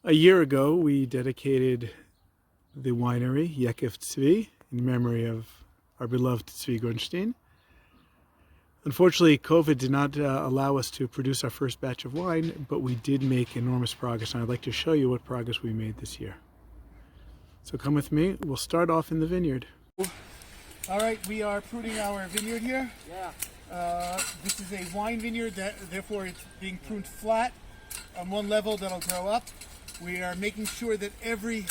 A year ago, we dedicated the winery, Yekef Tzvi, in memory of our beloved Tzvi Grunstein. Unfortunately, COVID did not allow us to produce our first batch of wine, but we did make enormous progress, and I'd like to show you what progress we made this year. So come with me. We'll start off in the vineyard. All right, we are pruning our vineyard here. This is a wine vineyard, therefore it's being pruned flat on one level that'll grow up. We are making sure that every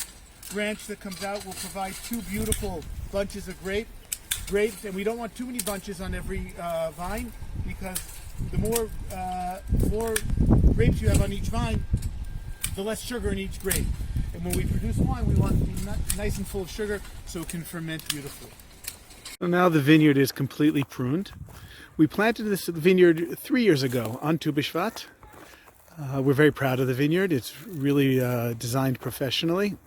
branch that comes out will provide two beautiful bunches of grapes, and we don't want too many bunches on every vine, because the more grapes you have on each vine, the less sugar in each grape. And when we produce wine, we want it to be nice and full of sugar so it can ferment beautifully. So now the vineyard is completely pruned. We planted this vineyard 3 years ago on Tu B'Shvat. We're very proud of the vineyard. It's really designed professionally.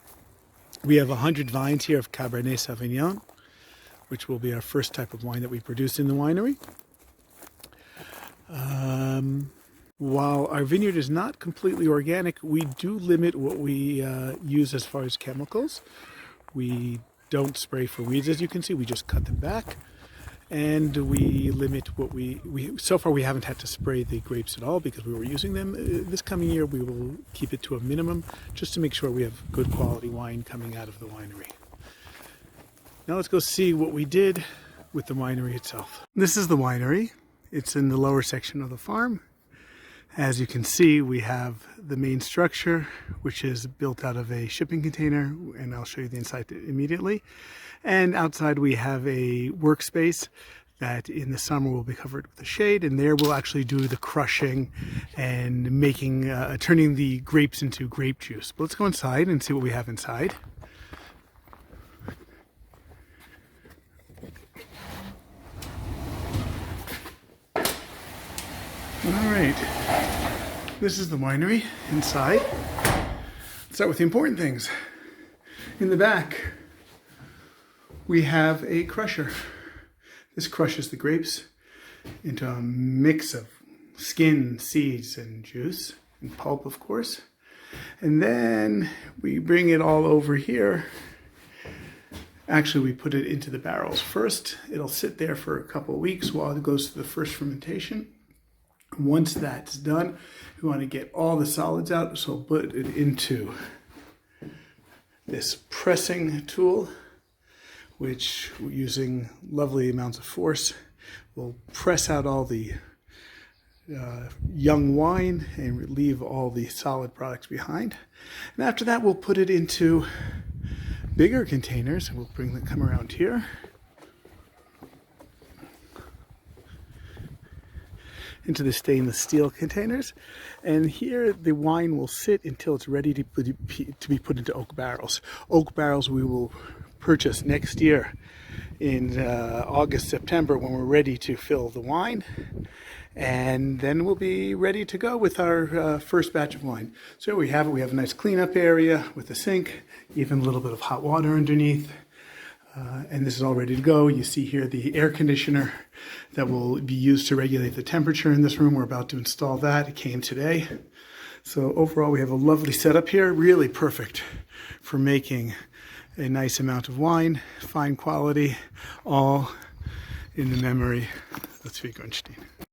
We have 100 vines here of Cabernet Sauvignon, which will be our first type of wine that we produce in the winery. While our vineyard is not completely organic, we do limit what we use as far as chemicals. We don't spray for weeds, as you can see. We just cut them back. And we limit what so far we haven't had to spray the grapes at all because we were using them. This coming year we will keep it to a minimum just to make sure we have good quality wine coming out of the winery. Now let's go see what we did with the winery itself. This is the winery. It's in the lower section of the farm. As you can see, we have the main structure, which is built out of a shipping container, and I'll show you the inside immediately. And outside we have a workspace that in the summer will be covered with a shade, and there we'll actually do the crushing and making, turning the grapes into grape juice. But let's go inside and see what we have inside. All right, this is the winery inside. Let's start with the important things. In the back, we have a crusher. This crushes the grapes into a mix of skin, seeds, and juice, and pulp, of course. And then we bring it all over here. Actually, we put it into the barrels first. It'll sit there for a couple of weeks while it goes through the first fermentation. Once that's done, we want to get all the solids out, so we'll put it into this pressing tool, which, using lovely amounts of force, will press out all the young wine and leave all the solid products behind. And after that, we'll put it into bigger containers, and we'll come around here. Into the stainless steel containers, and here the wine will sit until it's ready to be put into oak barrels. Oak barrels we will purchase next year in August, September, when we're ready to fill the wine, and then we'll be ready to go with our first batch of wine. So here we have it. We have a nice cleanup area with a sink, even a little bit of hot water underneath. And this is all ready to go. You see here the air conditioner that will be used to regulate the temperature in this room. We're about to install that. It came today. So overall, we have a lovely setup here, really perfect for making a nice amount of wine, fine quality, all in the memory of Tzvi Grunstein.